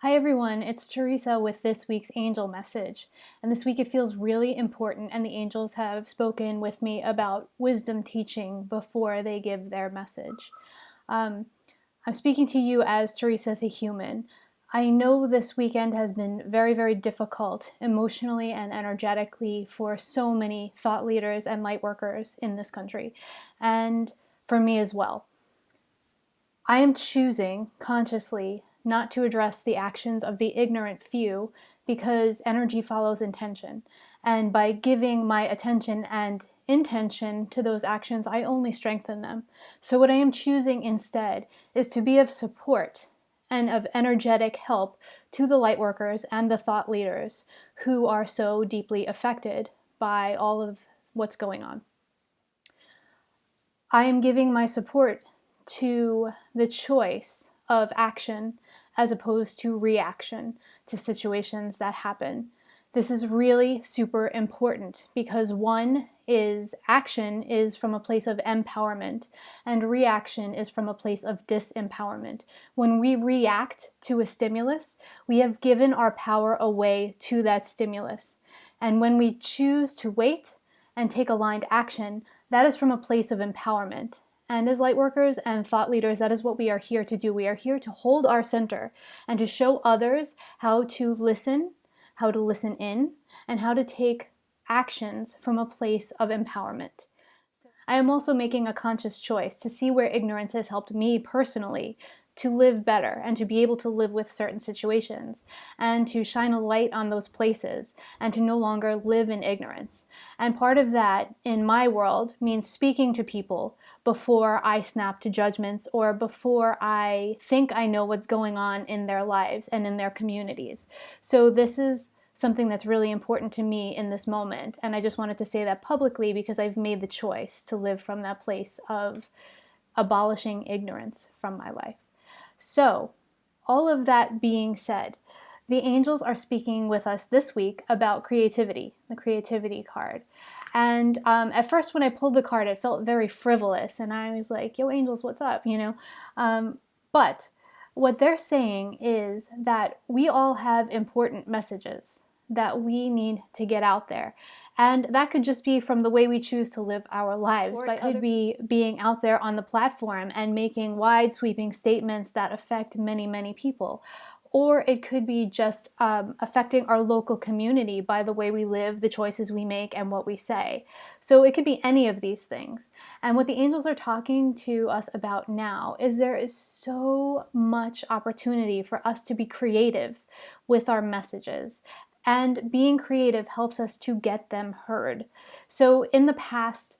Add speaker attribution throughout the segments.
Speaker 1: Hi everyone, it's Theresa with this week's angel message. And this week it feels really important, and the angels have spoken with me about wisdom teaching before they give their message. I'm speaking to you as Theresa the human. I know this weekend has been very, very difficult emotionally and energetically for so many thought leaders and light workers in this country, and for me as well. I am choosing consciously not to address the actions of the ignorant few because energy follows intention. And by giving my attention and intention to those actions, I only strengthen them. So what I am choosing instead is to be of support and of energetic help to the light workers and the thought leaders who are so deeply affected by all of what's going on. I am giving my support to the choice of action as opposed to reaction to situations that happen. This is really super important because action is from a place of empowerment and reaction is from a place of disempowerment. When we react to a stimulus, we have given our power away to that stimulus. And when we choose to wait and take aligned action, that is from a place of empowerment. And as light workers and thought leaders, that is what we are here to do. We are here to hold our center and to show others how to listen in, and how to take actions from a place of empowerment. I am also making a conscious choice to see where ignorance has helped me personally to live better and to be able to live with certain situations and to shine a light on those places and to no longer live in ignorance. And part of that in my world means speaking to people before I snap to judgments or before I think I know what's going on in their lives and in their communities. So this is something that's really important to me in this moment. And I just wanted to say that publicly because I've made the choice to live from that place of abolishing ignorance from my life. So, all of that being said, the angels are speaking with us this week about creativity, the creativity card. And at first when I pulled the card, it felt very frivolous. And I was like, yo, angels, what's up? But what they're saying is that we all have important messages that we need to get out there. And that could just be from the way we choose to live our lives. Or it could be being out there on the platform and making wide sweeping statements that affect many, many people. Or it could be just affecting our local community by the way we live, the choices we make, and what we say. So it could be any of these things. And what the angels are talking to us about now is there is so much opportunity for us to be creative with our messages. And being creative helps us to get them heard. So in the past,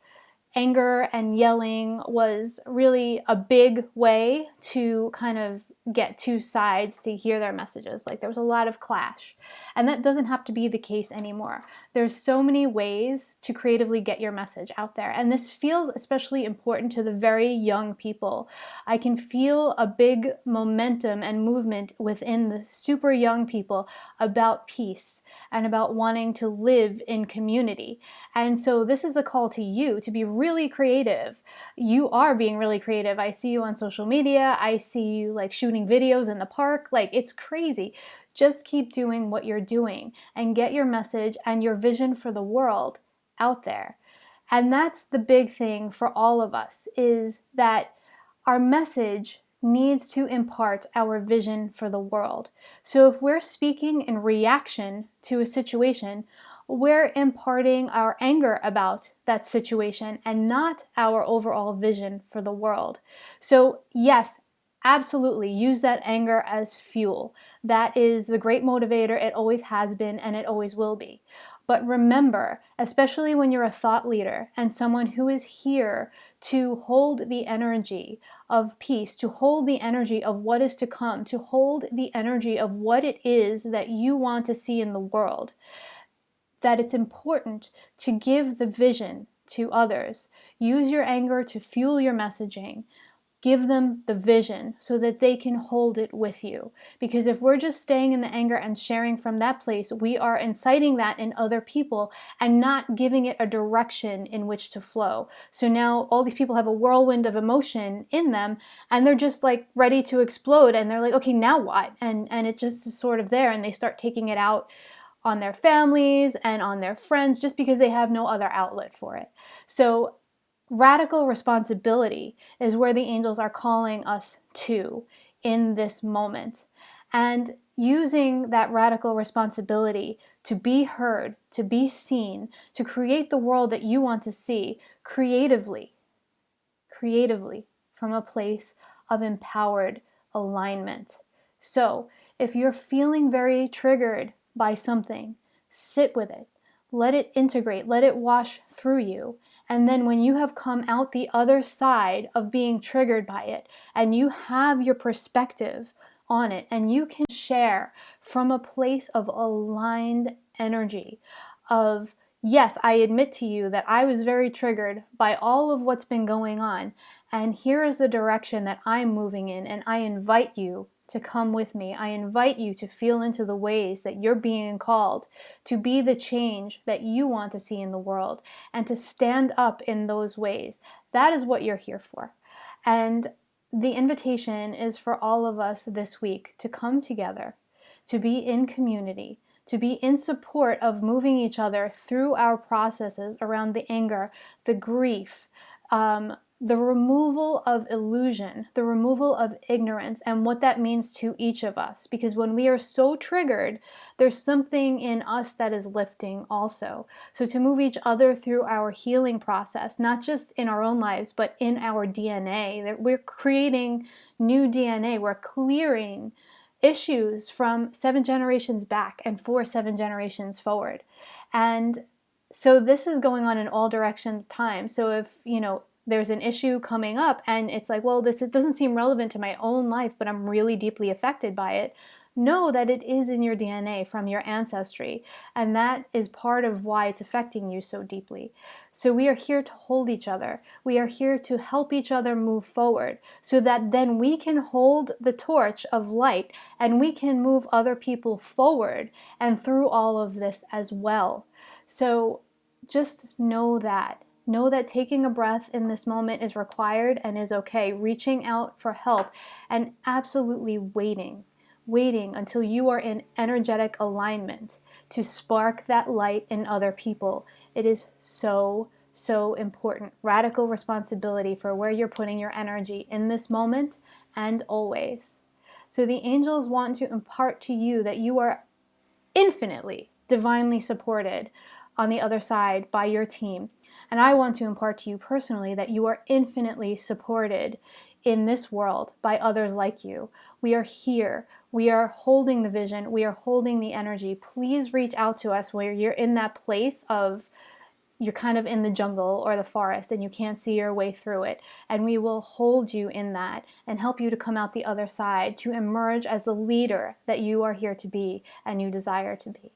Speaker 1: anger and yelling was really a big way to kind of get two sides to hear their messages. Like there was a lot of clash. And that doesn't have to be the case anymore. There's so many ways to creatively get your message out there. And this feels especially important to the very young people. I can feel a big momentum and movement within the super young people about peace and about wanting to live in community. And so this is a call to you to be really creative. You are being really creative. I see you on social media. I see you like shooting videos in the park. Like it's crazy. Just keep doing what you're doing and get your message and your vision for the world out there. And that's the big thing for all of us, is that our message needs to impart our vision for the world. So if we're speaking in reaction to a situation, we're imparting our anger about that situation and not our overall vision for the world. So yes, absolutely use that anger as fuel. That is the great motivator. It always has been and it always will be. But remember, especially when you're a thought leader and someone who is here to hold the energy of peace, to hold the energy of what is to come, to hold the energy of what it is that you want to see in the world, that it's important to give the vision to others. Use your anger to fuel your messaging. Give them the vision so that they can hold it with you. Because if we're just staying in the anger and sharing from that place, we are inciting that in other people and not giving it a direction in which to flow. So now all these people have a whirlwind of emotion in them, and they're just like ready to explode, and they're like, okay, now what? And it just is sort of there, and they start taking it out on their families and on their friends just because they have no other outlet for it. So radical responsibility is where the angels are calling us to in this moment. And using that radical responsibility to be heard, to be seen, to create the world that you want to see creatively from a place of empowered alignment. So if you're feeling very triggered by something, sit with it. Let it integrate, let it wash through you. And then when you have come out the other side of being triggered by it, and you have your perspective on it, and you can share from a place of aligned energy of, yes, I admit to you that I was very triggered by all of what's been going on, and here is the direction that I'm moving in, and I invite you to come with me. I invite you to feel into the ways that you're being called to be the change that you want to see in the world and to stand up in those ways. That is what you're here for. And the invitation is for all of us this week to come together, to be in community, to be in support of moving each other through our processes around the anger, the grief, the removal of illusion, the removal of ignorance, and what that means to each of us. Because when we are so triggered, there's something in us that is lifting also. So to move each other through our healing process, not just in our own lives, but in our DNA, that we're creating new DNA, we're clearing issues from 7 generations back and for 7 generations forward. And so this is going on in all direction time. So if, there's an issue coming up and it's like, well, it doesn't seem relevant to my own life, but I'm really deeply affected by it. Know that it is in your DNA from your ancestry, and that is part of why it's affecting you so deeply. So we are here to hold each other. We are here to help each other move forward so that then we can hold the torch of light and we can move other people forward and through all of this as well. So just know that. Know that taking a breath in this moment is required and is okay. Reaching out for help and absolutely waiting until you are in energetic alignment to spark that light in other people. It is so important. Radical responsibility for where you're putting your energy in this moment and always. So the angels want to impart to you that you are infinitely, divinely supported on the other side by your team. And I want to impart to you personally that you are infinitely supported in this world by others like you. We are here. We are holding the vision. We are holding the energy. Please reach out to us where you're in that place of you're kind of in the jungle or the forest and you can't see your way through it. And we will hold you in that and help you to come out the other side, to emerge as the leader that you are here to be and you desire to be.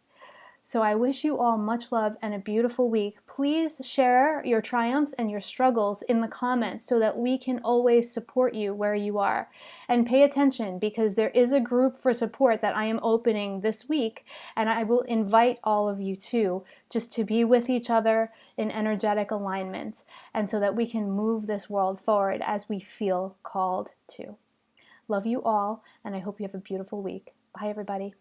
Speaker 1: So I wish you all much love and a beautiful week. Please share your triumphs and your struggles in the comments so that we can always support you where you are. And pay attention, because there is a group for support that I am opening this week, and I will invite all of you to just to be with each other in energetic alignment, and so that we can move this world forward as we feel called to. Love you all, and I hope you have a beautiful week. Bye, everybody.